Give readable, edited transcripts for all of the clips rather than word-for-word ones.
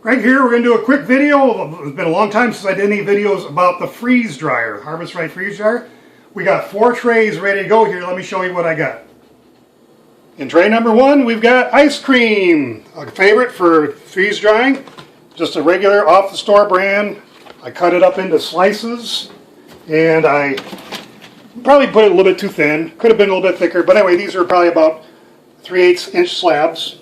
Right here, we're going to do a quick video. It's been a long time since I did any videos about the freeze dryer, Harvest Right freeze dryer. We got 4 trays ready to go here. Let me show you what I got. In tray number 1, we've got ice cream, a favorite for freeze drying. Just a regular off the store brand. I cut it up into slices, and I probably put it a little bit too thin. Could have been a little bit thicker, but anyway, these are probably about 3/8 inch slabs.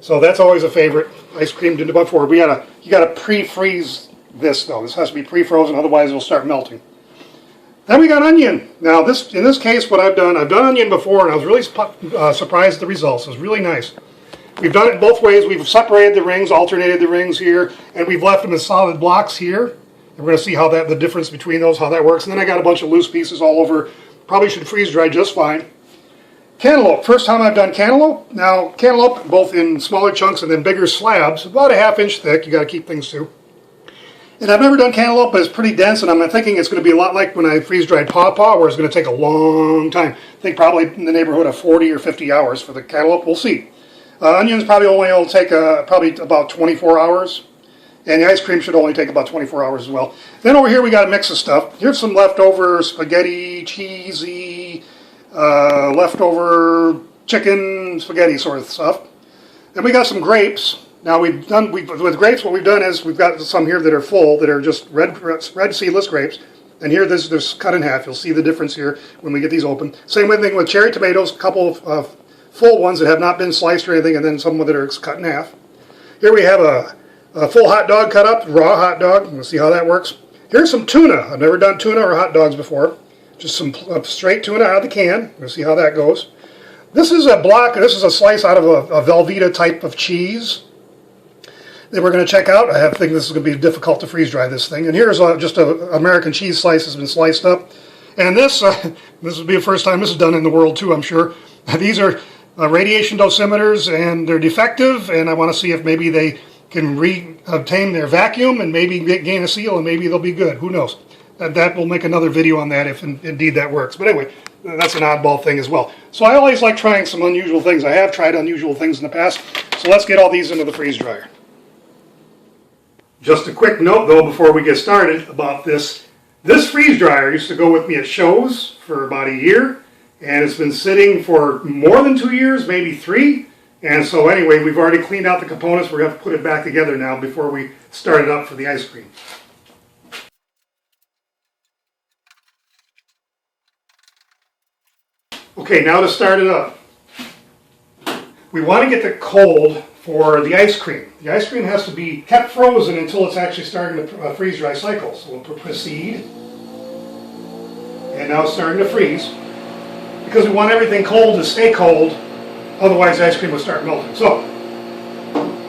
So that's always a favorite. Ice cream did about 4. You gotta pre-freeze this though. This has to be pre-frozen, otherwise it'll start melting. Then we got onion. Now in this case, what I've done onion before, and I was really surprised at the results. It was really nice. We've done it both ways. We've separated the rings, alternated the rings here, and we've left them as solid blocks here. And we're going to see how the difference between those, how that works. And then I got a bunch of loose pieces all over. Probably should freeze dry just fine. Cantaloupe. First time I've done cantaloupe. Now, cantaloupe, both in smaller chunks and then bigger slabs, about a 1/2 inch thick. You got to keep things to. And I've never done cantaloupe, but it's pretty dense, and I'm thinking it's going to be a lot like when I freeze dried pawpaw, where it's going to take a long time. I think probably in the neighborhood of 40 or 50 hours for the cantaloupe. We'll see. Onions probably only will take probably about 24 hours. And the ice cream should only take about 24 hours as well. Then over here we got a mix of stuff. Here's some leftover spaghetti, cheesy, leftover chicken spaghetti sort of stuff. Then we got some grapes. Now with grapes, what we've done is we've got some here that are full, that are just red seedless grapes. And here there's cut in half. You'll see the difference here when we get these open. Same thing with cherry tomatoes, a couple of full ones that have not been sliced or anything, and then some that are cut in half. Here we have a full hot dog cut up, raw hot dog. We'll see how that works. Here's some tuna. I've never done tuna or hot dogs before. Just some straight tuna out of the can. We'll see how that goes. This is a slice out of a Velveeta type of cheese that we're going to check out. I think this is going to be difficult to freeze dry this thing. And here's just an American cheese slice that's been sliced up. And this will be the first time this is done in the world too, I'm sure. These are radiation dosimeters, and they're defective, and I want to see if maybe they can obtain their vacuum and maybe gain a seal, and maybe they'll be good. Who knows? That will make another video on that if indeed that works. But anyway, that's an oddball thing as well. So I always like trying some unusual things. I have tried unusual things in the past. So let's get all these into the freeze dryer. Just a quick note though before we get started about this. This freeze dryer used to go with me at shows for about a year. And it's been sitting for more than 2 years, maybe 3. And so anyway, we've already cleaned out the components. We're going to have to put it back together now before we start it up for the ice cream. Okay, now to start it up. We want to get it cold for the ice cream. The ice cream has to be kept frozen until it's actually starting to freeze dry cycle. So we'll proceed. And now it's starting to freeze. Because we want everything cold to stay cold, otherwise the ice cream will start melting. So,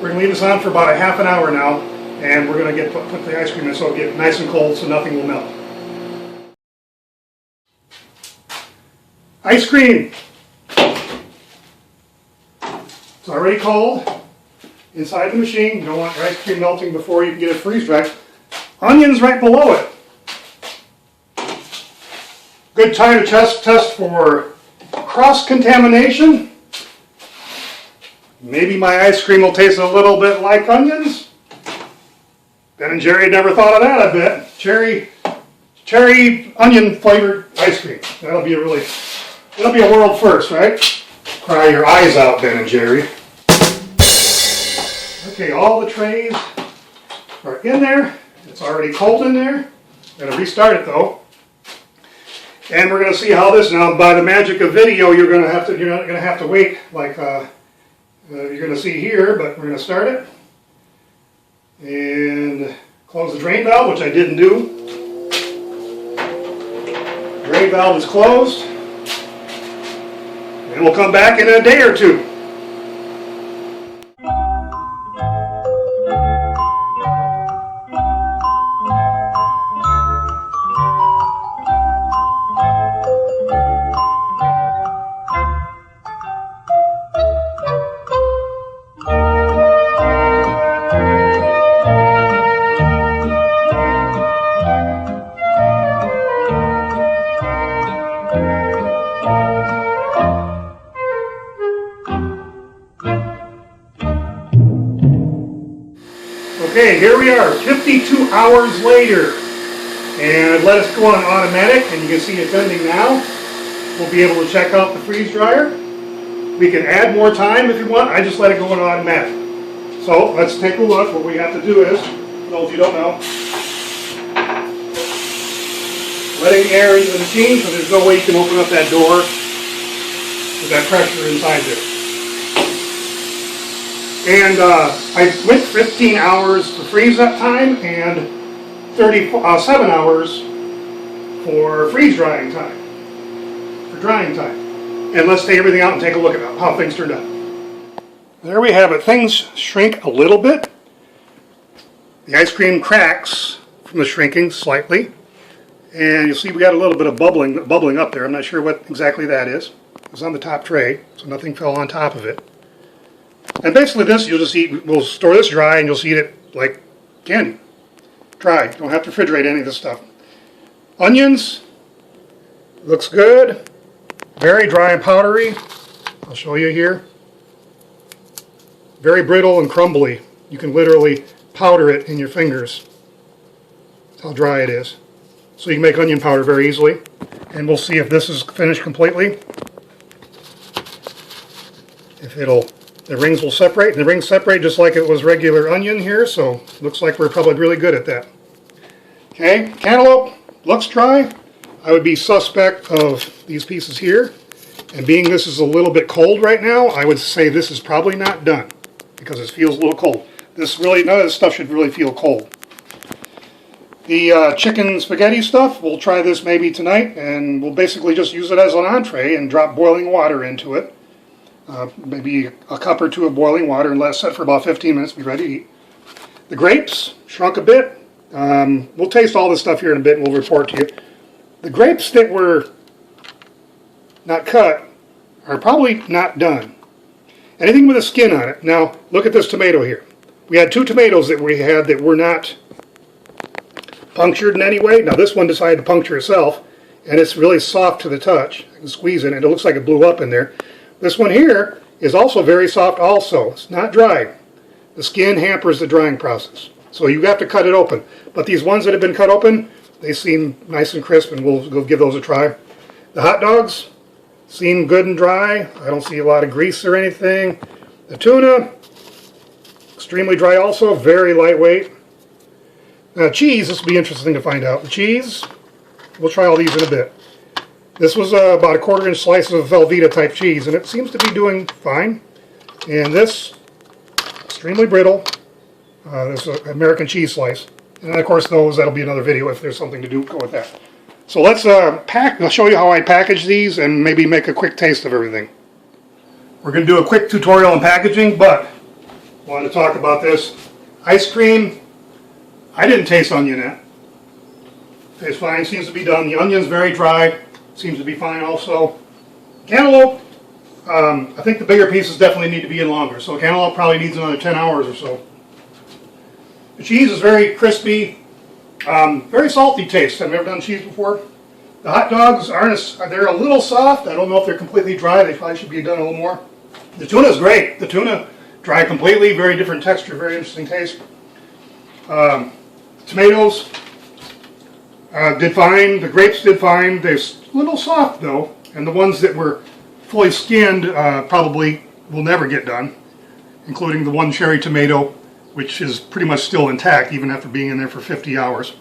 we're going to leave this on for about a 1/2 hour now, and we're going to put the ice cream in so it'll get nice and cold so nothing will melt. Ice cream. It's already cold inside the machine. You don't want your ice cream melting before you can get it freeze dried. Onions right below it. Good time to test for cross-contamination. Maybe my ice cream will taste a little bit like onions. Ben and Jerry never thought of that, I bet. Cherry onion flavored ice cream. It'll be a world first, right? Cry your eyes out, Ben and Jerry. Okay, all the trays are in there. It's already cold in there. I'm going to restart it though. And we're going to see how this, now by the magic of video, you're not going to have to wait like you're going to see here, but we're going to start it. And close the drain valve, which I didn't do. Drain valve is closed. And we'll come back in a day or two. Okay, here we are, 52 hours later. And let us go on automatic, and you can see it's ending now. We'll be able to check out the freeze dryer. We can add more time if you want. I just let it go on automatic. So let's take a look. What we have to do is, for those of you who don't know, letting air into the machine, so there's no way you can open up that door with that pressure inside there. And I went 15 hours for freeze up time and 37 hours for freeze drying time, for drying time. And let's take everything out and take a look at how things turned out. There we have it. Things shrink a little bit. The ice cream cracks from the shrinking slightly. And you'll see we got a little bit of bubbling up there. I'm not sure what exactly that is. It was on the top tray, so nothing fell on top of it. And basically this, you'll just eat, we'll store this dry and you'll just eat it like candy. Dry. You don't have to refrigerate any of this stuff. Onions, looks good. Very dry and powdery. I'll show you here. Very brittle and crumbly. You can literally powder it in your fingers. That's how dry it is. So you can make onion powder very easily. And we'll see if this is finished completely. If the rings will separate. And the rings separate just like it was regular onion here. So looks like we're probably really good at that. Okay, cantaloupe looks dry. I would be suspect of these pieces here. And being this is a little bit cold right now, I would say this is probably not done. Because it feels a little cold. None of this stuff should really feel cold. The chicken spaghetti stuff, we'll try this maybe tonight, and we'll basically just use it as an entree and drop boiling water into it. Maybe a cup or two of boiling water and let it set for about 15 minutes, be ready to eat. The grapes shrunk a bit. We'll taste all this stuff here in a bit and we'll report to you. The grapes that were not cut are probably not done. Anything with a skin on it. Now, look at this tomato here. We had 2 tomatoes that we had that were not punctured in any way. Now this one decided to puncture itself, and it's really soft to the touch. I can squeeze it, and it looks like it blew up in there. This one here is also very soft also. It's not dry. The skin hampers the drying process. So you have to cut it open. But these ones that have been cut open, they seem nice and crisp, and we'll go give those a try. The hot dogs seem good and dry. I don't see a lot of grease or anything. The tuna, extremely dry also, very lightweight. Cheese, this will be interesting to find out. The cheese, we'll try all these in a bit. This was about a 1/4-inch slice of Velveeta type cheese, and it seems to be doing fine. And this, extremely brittle. This is an American cheese slice. And of course those, that'll be another video if there's something to do, go with that. So let's I'll show you how I package these and maybe make a quick taste of everything. We're going to do a quick tutorial on packaging, but I wanted to talk about this. Ice cream, I didn't taste onion yet. Tastes fine, seems to be done. The onion's very dry, seems to be fine also. Cantaloupe, I think the bigger pieces definitely need to be in longer, so cantaloupe probably needs another 10 hours or so. The cheese is very crispy, very salty taste. I've never done cheese before. The hot dogs they're a little soft. I don't know if they're completely dry. They probably should be done a little more. The tuna is great. The tuna, dry completely, very different texture, very interesting taste. Tomatoes did fine. The grapes did fine. They're a little soft though, and the ones that were fully skinned probably will never get done, including the one cherry tomato, which is pretty much still intact even after being in there for 50 hours.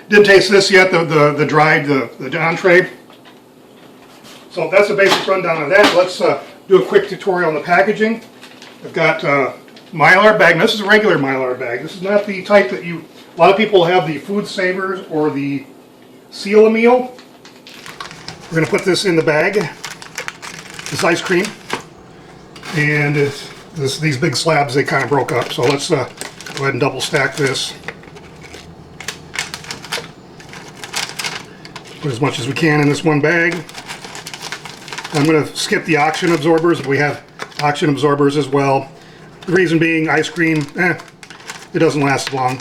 Didn't taste this yet, the dried, the entree. So that's a basic rundown of that. Let's do a quick tutorial on the packaging. I've got Mylar bag. Now, this is a regular Mylar bag. This is not the type that a lot of people have the Food Savers or the Seal-A-Meal. We're going to put this in the bag, this ice cream, and these big slabs, they kind of broke up. So let's go ahead and double stack this. Put as much as we can in this one bag. I'm going to skip the oxygen absorbers. We have oxygen absorbers as well. The reason being, ice cream, it doesn't last long.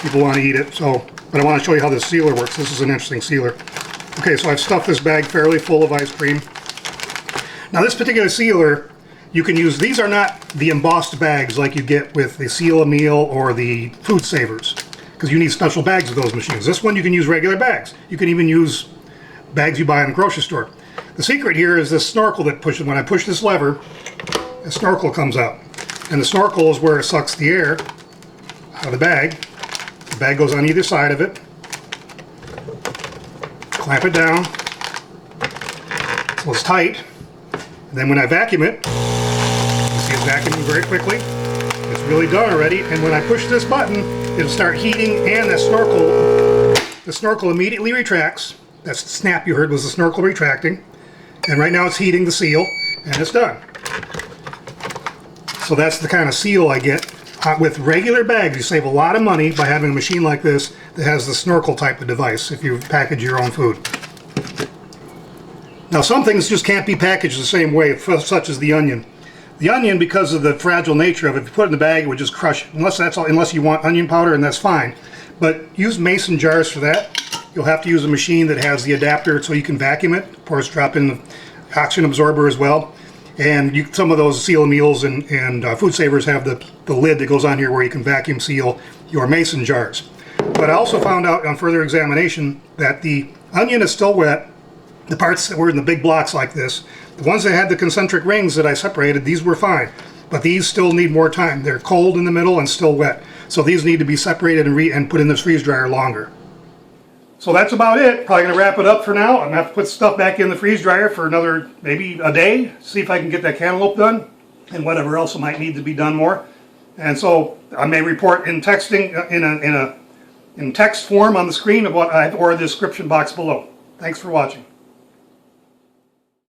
People want to eat it, but I want to show you how this sealer works. This is an interesting sealer. Okay, so I've stuffed this bag fairly full of ice cream. Now this particular sealer, you can use, these are not the embossed bags like you get with the Seal a Meal or the Food Savers, because you need special bags with those machines. This one you can use regular bags. You can even use bags you buy in the grocery store. The secret here is this snorkel that pushes, when I push this lever, the snorkel comes out. And the snorkel is where it sucks the air out of the bag. The bag goes on either side of it. Clamp it down so it's tight. And then when I vacuum it, you see it's vacuuming very quickly. It's really done already. And when I push this button, it'll start heating, and the snorkel immediately retracts. That snap you heard was the snorkel retracting. And right now it's heating the seal, and it's done. So that's the kind of seal I get. With regular bags, you save a lot of money by having a machine like this that has the snorkel type of device if you package your own food. Now some things just can't be packaged the same way, such as the onion. The onion, because of the fragile nature of it, if you put it in the bag, it would just crush it. Unless you want onion powder, and that's fine. But use mason jars for that. You'll have to use a machine that has the adapter so you can vacuum it. Of course, drop in the oxygen absorber as well. And some of those Seal meals and Food Savers have the lid that goes on here where you can vacuum seal your mason jars. But I also found out on further examination that the onion is still wet. The parts that were in the big blocks like this, the ones that had the concentric rings that I separated, these were fine. But these still need more time. They're cold in the middle and still wet. So these need to be separated and put in this freeze dryer longer. So that's about it. Probably going to wrap it up for now. I'm going to have to put stuff back in the freeze dryer for another, maybe a day. See if I can get that cantaloupe done and whatever else might need to be done more. And so I may report in texting, in text form on the screen of what or the description box below. Thanks for watching.